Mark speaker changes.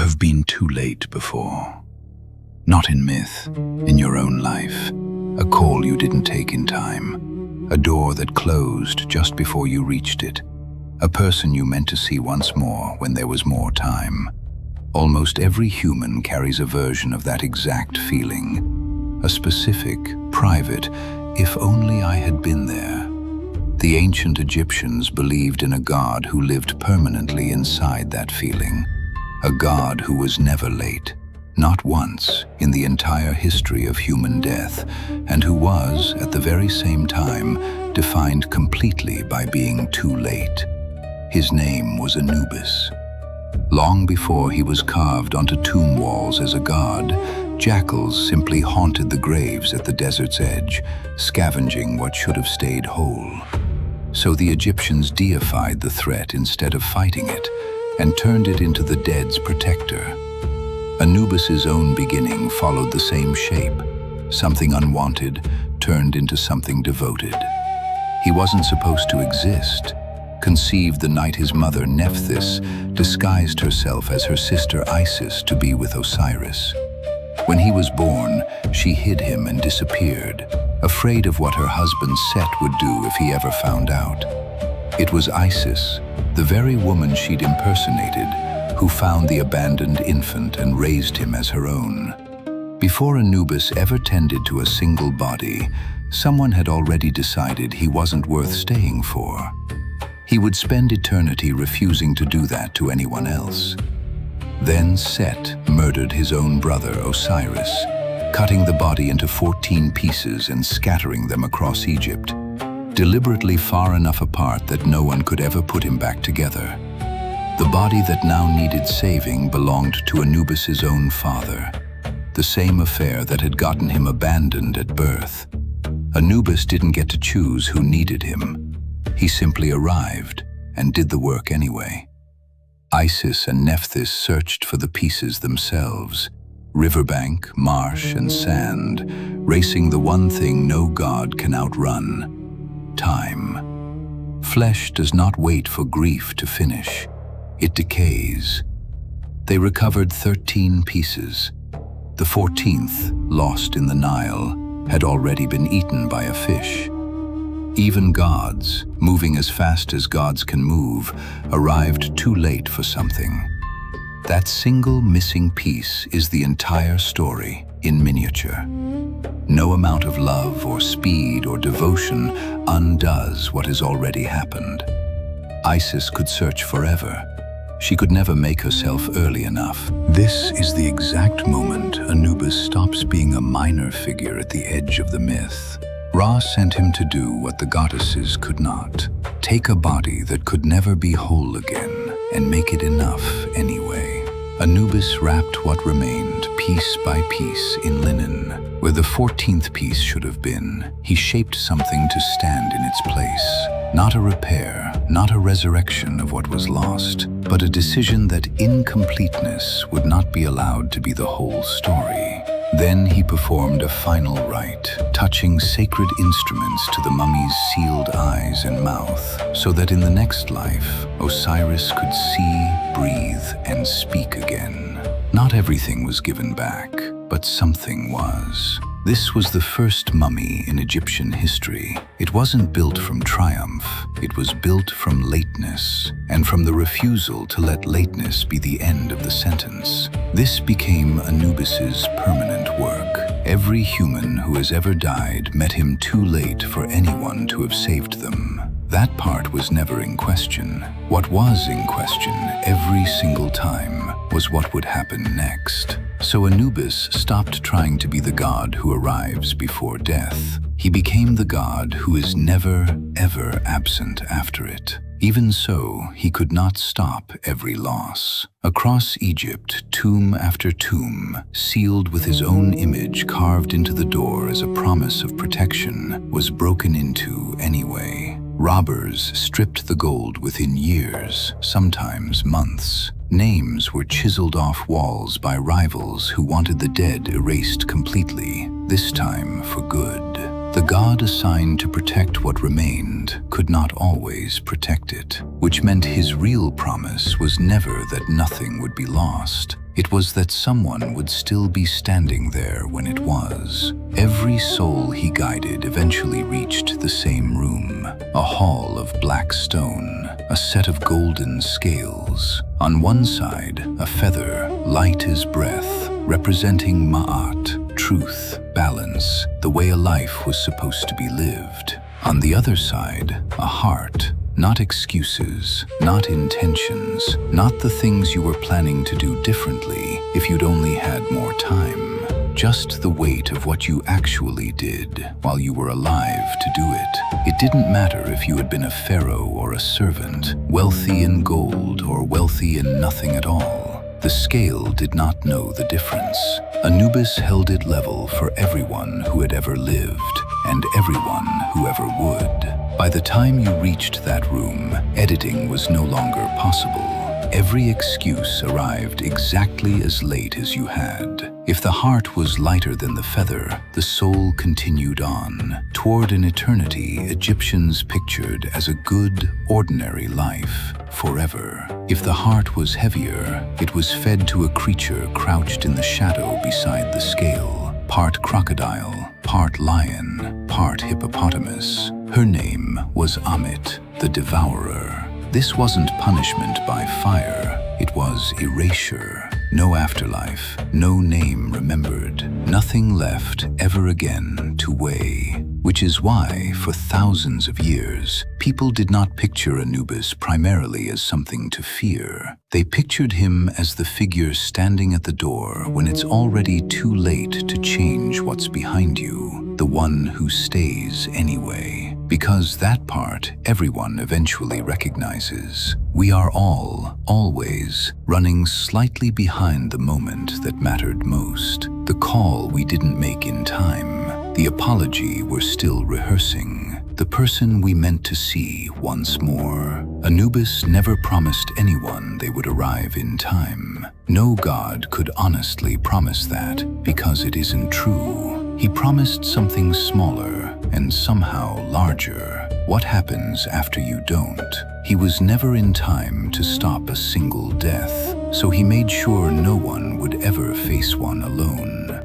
Speaker 1: have been too late before. Not in myth, in your own life. A call you didn't take in time. A door that closed just before you reached it. A person you meant to see once more when there was more time. Almost every human carries a version of that exact feeling. A specific, private, if only I had been there. The ancient Egyptians believed in a god who lived permanently inside that feeling. A god who was never late, not once in the entire history of human death, and who was, at the very same time, defined completely by being too late. His name was Anubis. Long before he was carved onto tomb walls as a god, jackals simply haunted the graves at the desert's edge, scavenging what should have stayed whole. So the Egyptians deified the threat instead of fighting it, and turned it into the dead's protector. Anubis's own beginning followed the same shape. Something unwanted turned into something devoted. He wasn't supposed to exist. Conceived the night his mother Nephthys disguised herself as her sister Isis to be with Osiris. When he was born, she hid him and disappeared, afraid of what her husband Set would do if he ever found out. It was Isis, the very woman she'd impersonated, who found the abandoned infant and raised him as her own. Before Anubis ever tended to a single body, someone had already decided he wasn't worth staying for. He would spend eternity refusing to do that to anyone else. Then Set murdered his own brother Osiris, cutting the body into 14 pieces and scattering them across Egypt, deliberately far enough apart that no one could ever put him back together. The body that now needed saving belonged to Anubis's own father, the same affair that had gotten him abandoned at birth. Anubis didn't get to choose who needed him. He simply arrived and did the work anyway. Isis and Nephthys searched for the pieces themselves, riverbank, marsh, and sand, racing the one thing no god can outrun: time. Flesh does not wait for grief to finish. It decays. They recovered 13 pieces. The 14th, lost in the Nile, had already been eaten by a fish. Even gods, moving as fast as gods can move, arrived too late for something. That single missing piece is the entire story in miniature. No amount of love or speed or devotion undoes what has already happened. Isis could search forever. She could never make herself early enough. This is the exact moment Anubis stops being a minor figure at the edge of the myth. Ra sent him to do what the goddesses could not. Take a body that could never be whole again and make it enough anyway. Anubis wrapped what remained piece by piece in linen. Where the 14th piece should have been, he shaped something to stand in its place. Not a repair, not a resurrection of what was lost, but a decision that incompleteness would not be allowed to be the whole story. Then he performed a final rite, touching sacred instruments to the mummy's sealed eyes and mouth, so that in the next life, Osiris could see, breathe, and speak again. Not everything was given back, but something was. This was the first mummy in Egyptian history. It wasn't built from triumph, it was built from lateness, and from the refusal to let lateness be the end of the sentence. This became Anubis's permanent work. Every human who has ever died met him too late for anyone to have saved them. That part was never in question. What was in question every single time was what would happen next. So Anubis stopped trying to be the god who arrives before death. He became the god who is never, ever absent after it. Even so, he could not stop every loss. Across Egypt, tomb after tomb, sealed with his own image carved into the door as a promise of protection, was broken into anyway. Robbers stripped the gold within years, sometimes months. Names were chiseled off walls by rivals who wanted the dead erased completely, this time for good. The god assigned to protect what remained could not always protect it, which meant his real promise was never that nothing would be lost. It was that someone would still be standing there when it was. Every soul he guided eventually reached the same room, a hall of black stone, a set of golden scales. On one side, a feather, light as breath, representing Ma'at, truth, balance, the way a life was supposed to be lived. On the other side, a heart, not excuses, not intentions, not the things you were planning to do differently if you'd only had more time. Just the weight of what you actually did while you were alive to do it. It didn't matter if you had been a pharaoh or a servant, wealthy in gold or wealthy in nothing at all. The scale did not know the difference. Anubis held it level for everyone who had ever lived and everyone who ever would. By the time you reached that room, editing was no longer possible. Every excuse arrived exactly as late as you had. If the heart was lighter than the feather, the soul continued on, toward an eternity Egyptians pictured as a good, ordinary life, forever. If the heart was heavier, it was fed to a creature crouched in the shadow beside the scale, part crocodile, part lion, part hippopotamus. Her name was Amit, the Devourer. This wasn't punishment by fire, it was erasure. No afterlife, no name remembered, nothing left ever again to weigh. Which is why, for thousands of years, people did not picture Anubis primarily as something to fear. They pictured him as the figure standing at the door when it's already too late to change what's behind you, the one who stays anyway. Because that part everyone eventually recognizes. We are all, always, running slightly behind the moment that mattered most. The call we didn't make in time. The apology we're still rehearsing. The person we meant to see once more. Anubis never promised anyone they would arrive in time. No god could honestly promise that, because it isn't true. He promised something smaller and somehow larger. What happens after you don't? He was never in time to stop a single death, so he made sure no one would ever face one alone.